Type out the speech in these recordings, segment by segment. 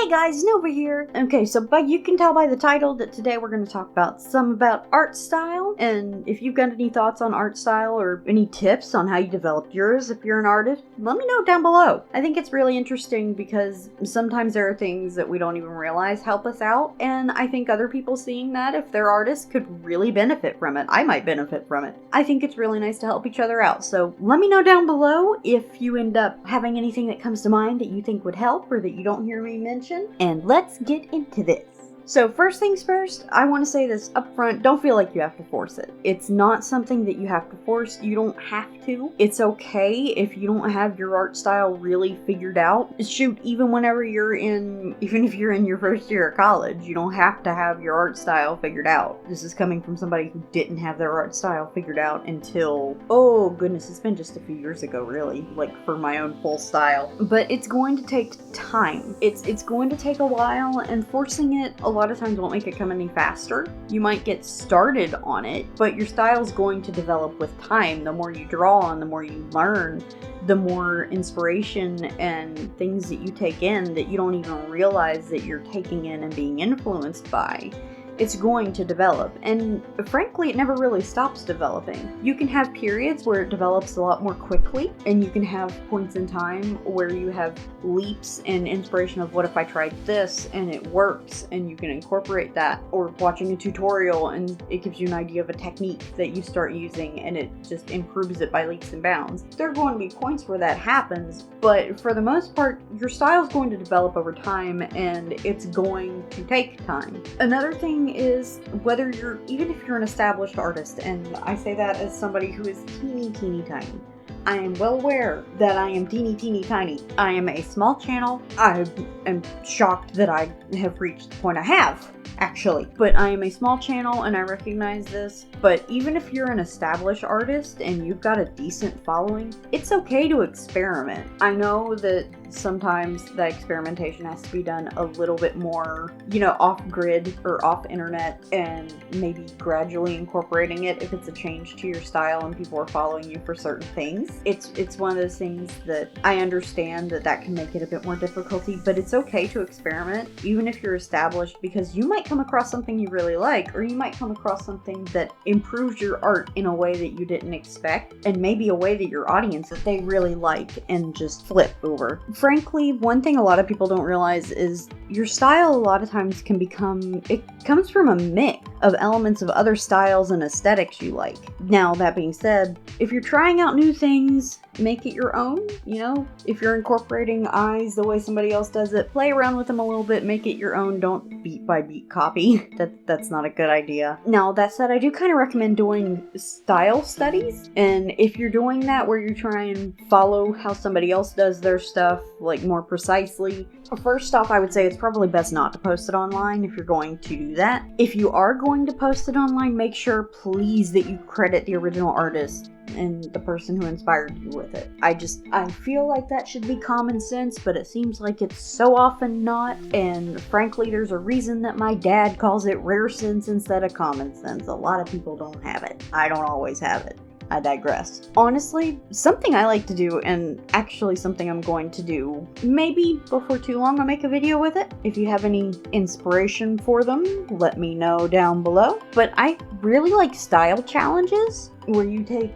Hey guys, Nova here. Okay, so you can tell by the title that today we're going to talk about art style. And if you've got any thoughts on art style or any tips on how you developed yours if you're an artist, let me know down below. I think it's really interesting because sometimes there are things that we don't even realize help us out. And I think other people seeing that, if they're artists, could really benefit from it. I might benefit from it. I think it's really nice to help each other out. So let me know down below if you end up having anything that comes to mind that you think would help or that you don't hear me mention. And let's get into this. So first things first, I want to say this up front, don't feel like you have to force it. It's not something that you have to force, you don't have to. It's okay if you don't have your art style really figured out. Shoot, even if you're in your first year of college, you don't have to have your art style figured out. This is coming from somebody who didn't have their art style figured out until, oh goodness, it's been just a few years ago really, like for my own full style. But it's going to take time. It's going to take a while, and forcing it a lot of times won't make it come any faster. You might get started on it, but your style is going to develop with time. The more you draw and the more you learn, the more inspiration and things that you take in that you don't even realize that you're taking in and being influenced by. It's going to develop, and frankly, it never really stops developing. You can have periods where it develops a lot more quickly, and you can have points in time where you have leaps and inspiration of what if I tried this and it works, and you can incorporate that, or watching a tutorial and it gives you an idea of a technique that you start using and it just improves it by leaps and bounds. There are going to be points where that happens, but for the most part, your style is going to develop over time, and it's going to take time. Another thing is even if you're an established artist, and I say that as somebody who is teeny tiny. I am well aware that I am teeny tiny. I am a small channel. I am shocked that I have reached the point I have, actually. But I am a small channel and I recognize this. But even if you're an established artist and you've got a decent following, it's okay to experiment. I know that sometimes that experimentation has to be done a little bit more, off-grid or off-internet, and maybe gradually incorporating it if it's a change to your style and people are following you for certain things. It's one of those things that I understand that can make it a bit more difficulty, but it's okay to experiment, even if you're established, because you might come across something you really like, or you might come across something that improves your art in a way that you didn't expect, and maybe a way that your audience that they really like and just flip over. Frankly, one thing a lot of people don't realize is your style a lot of times comes from a mix of elements of other styles and aesthetics you like. Now, that being said, if you're trying out new things, make it your own. If you're incorporating eyes the way somebody else does it, play around with them a little bit, make it your own. Don't beat by beat copy. That's not a good idea. Now, that said, I do kind of recommend doing style studies, and if you're doing that where you try and follow how somebody else does their stuff, like more precisely, first off, I would say it's probably best not to post it online if you're going to do that. If you are going to post it online, make sure, please, that you credit the original artist and the person who inspired you with it. I feel like that should be common sense, but it seems like it's so often not, and frankly, there's a reason that my dad calls it rare sense instead of common sense. A lot of people don't have it. I don't always have it. I digress. Honestly, something I like to do, and actually something I'm going to do, maybe before too long I'll make a video with it. If you have any inspiration for them, let me know down below. But I really like style challenges, where you take,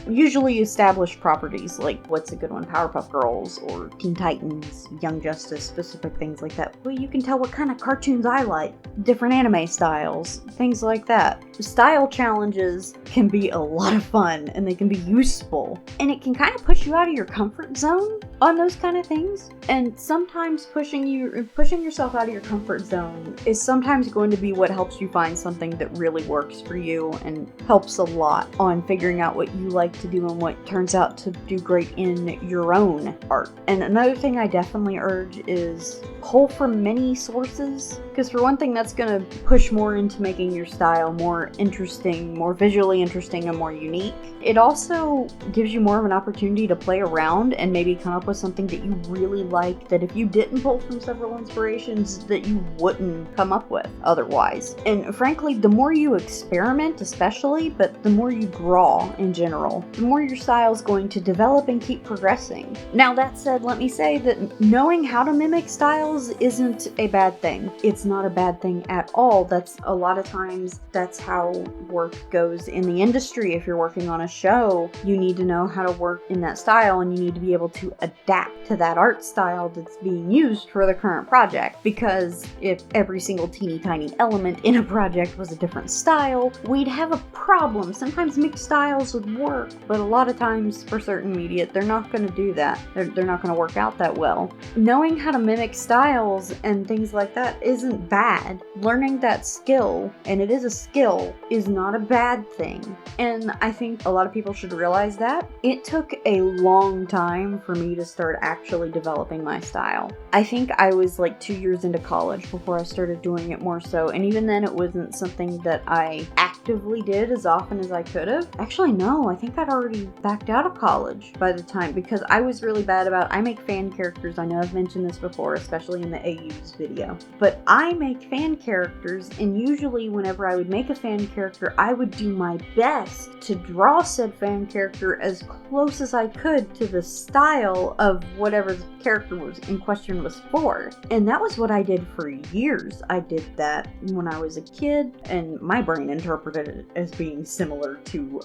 usually established properties, like, what's a good one? Powerpuff Girls, or Teen Titans, Young Justice, specific things like that. Well, you can tell what kind of cartoons I like, different anime styles, things like that. Style challenges can be a lot of fun, and they can be useful, and it can kind of push you out of your comfort zone on those kind of things. And sometimes pushing yourself out of your comfort zone is sometimes going to be what helps you find something that really works for you, and helps a lot on figuring out what you like to do and what turns out to do great in your own art. And another thing I definitely urge is pull from many sources, because for one thing, that's going to push more into making your style more interesting, more visually interesting, and more unique. It also gives you more of an opportunity to play around and maybe come up with something that you really like, that if you didn't pull from several inspirations, that you wouldn't come up with otherwise. And frankly, the more you experiment, especially, but the more you grow draw in general, the more your style is going to develop and keep progressing. Now that said, let me say that knowing how to mimic styles isn't a bad thing. It's not a bad thing at all. That's a lot of times that's how work goes in the industry. If you're working on a show, you need to know how to work in that style, and you need to be able to adapt to that art style that's being used for the current project. Because if every single teeny tiny element in a project was a different style, we'd have a problem. Sometimes mixed styles would work, but a lot of times for certain media, they're not going to do that. They're not going to work out that well. Knowing how to mimic styles and things like that isn't bad. Learning that skill, and it is a skill, is not a bad thing. And I think a lot of people should realize that. It took a long time for me to start actually developing my style. I think I was like 2 years into college before I started doing it more so, and even then it wasn't something that I actively did as often as I could have. Actually, no, I think I'd already backed out of college by the time, because I was really bad about, I make fan characters. I know I've mentioned this before, especially in the AU's video, but I make fan characters, and usually whenever I would make a fan character, I would do my best to draw said fan character as close as I could to the style of whatever the character was in question was for. And that was what I did for years. I did that when I was a kid, and my brain interpreted it as being similar to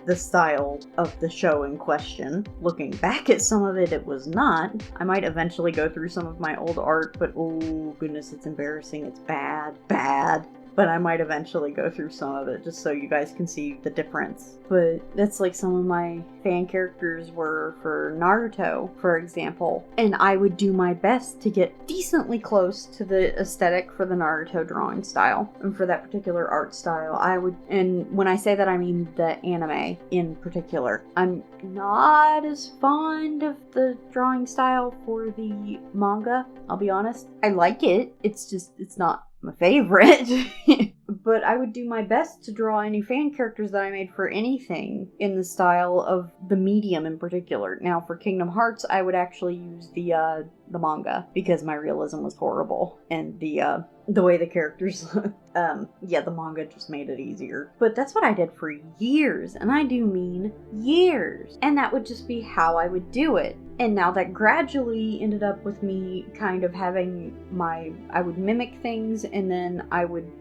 the style of the show in question. Looking back at some of it, it was not. I might eventually go through some of my old art, but oh goodness, it's embarrassing. It's bad. But I might eventually go through some of it just so you guys can see the difference. But that's like some of my fan characters were for Naruto, for example. And I would do my best to get decently close to the aesthetic for the Naruto drawing style. And for that particular art style, and when I say that, I mean the anime in particular. I'm not as fond of the drawing style for the manga, I'll be honest. I like it, it's not my favorite. But I would do my best to draw any fan characters that I made for anything in the style of the medium in particular. Now for Kingdom Hearts, I would actually use the manga, because my realism was horrible, and the way the characters the manga just made it easier. But that's what I did for years, and I do mean years, and that would just be how I would do it. And now that gradually ended up with me kind of having I would mimic things, and then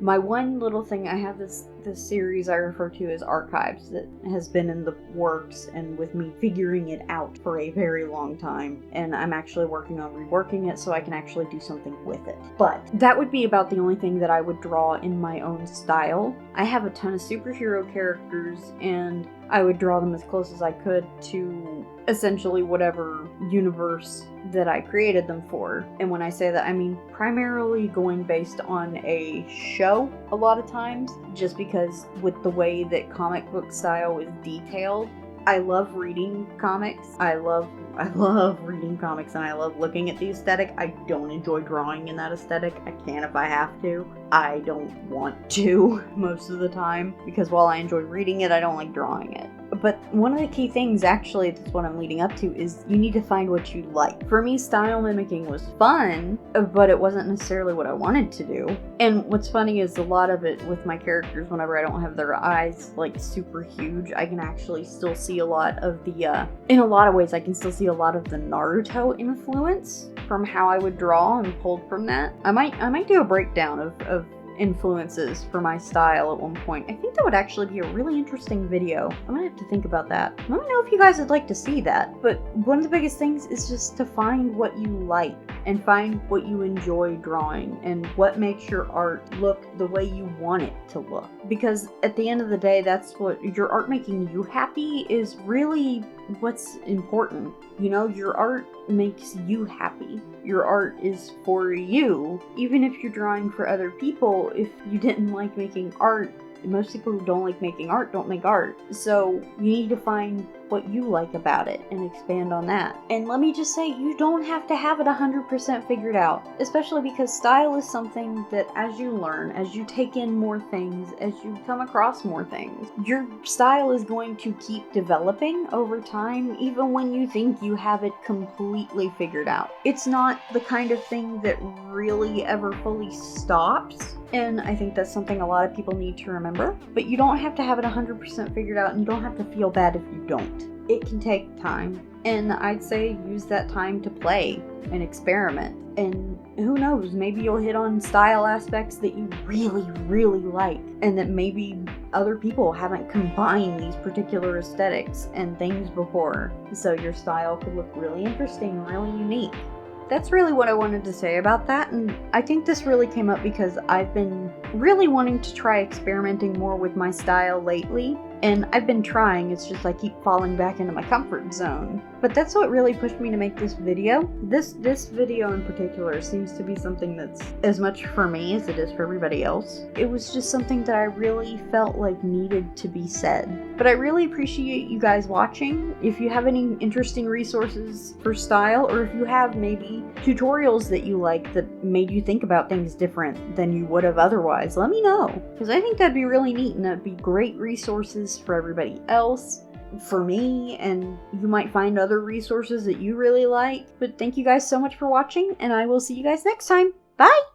my one little thing, I have this series I refer to as Archives that has been in the works and with me figuring it out for a very long time, and I'm actually working on reworking it so I can actually do something with it. But that would be about the only thing that I would draw in my own style. I have a ton of superhero characters, and I would draw them as close as I could to essentially whatever universe that I created them for. And when I say that, I mean primarily going based on a show a lot of times, just because with the way that comic book style is detailed, I love reading comics. I love reading comics, and I love looking at the aesthetic. I don't enjoy drawing in that aesthetic. I can if I have to. I don't want to most of the time, because while I enjoy reading it, I don't like drawing it. But one of the key things, actually, that's what I'm leading up to, is you need to find what you like. For me, style mimicking was fun, but it wasn't necessarily what I wanted to do. And what's funny is a lot of it with my characters, whenever I don't have their eyes like super huge, I can actually still see a lot of the, in a lot of ways, I can still see a lot of the Naruto influence from how I would draw and pulled from that. I might do a breakdown of influences for my style at one point. I think that would actually be a really interesting video. I'm gonna have to think about that. Let me know if you guys would like to see that. But one of the biggest things is just to find what you like and find what you enjoy drawing and what makes your art look the way you want it to look. Because at the end of the day, that's what your art making you happy is really what's important. You know, your art makes you happy. Your art is for you. Even if you're drawing for other people, if you didn't like making art, most people who don't like making art don't make art. So you need to find what you like about it and expand on that. And let me just say, you don't have to have it 100% figured out, especially because style is something that as you learn, as you take in more things, as you come across more things, your style is going to keep developing over time, even when you think you have it completely figured out. It's not the kind of thing that really ever fully stops. And I think that's something a lot of people need to remember. But you don't have to have it 100% figured out, and you don't have to feel bad if you don't. It can take time. And I'd say use that time to play and experiment. And who knows, maybe you'll hit on style aspects that you really, really like. And that maybe other people haven't combined these particular aesthetics and things before. So your style could look really interesting, really unique. That's really what I wanted to say about that, and I think this really came up because I've been really wanting to try experimenting more with my style lately, and I've been trying, it's just I keep falling back into my comfort zone. But that's what really pushed me to make this video. This video in particular seems to be something that's as much for me as it is for everybody else. It was just something that I really felt like needed to be said. But I really appreciate you guys watching. If you have any interesting resources for style, or if you have maybe tutorials that you like that made you think about things different than you would have otherwise, let me know. Because I think that'd be really neat, and that'd be great resources for everybody else, for me, and you might find other resources that you really like. But thank you guys so much for watching, and I will see you guys next time. Bye!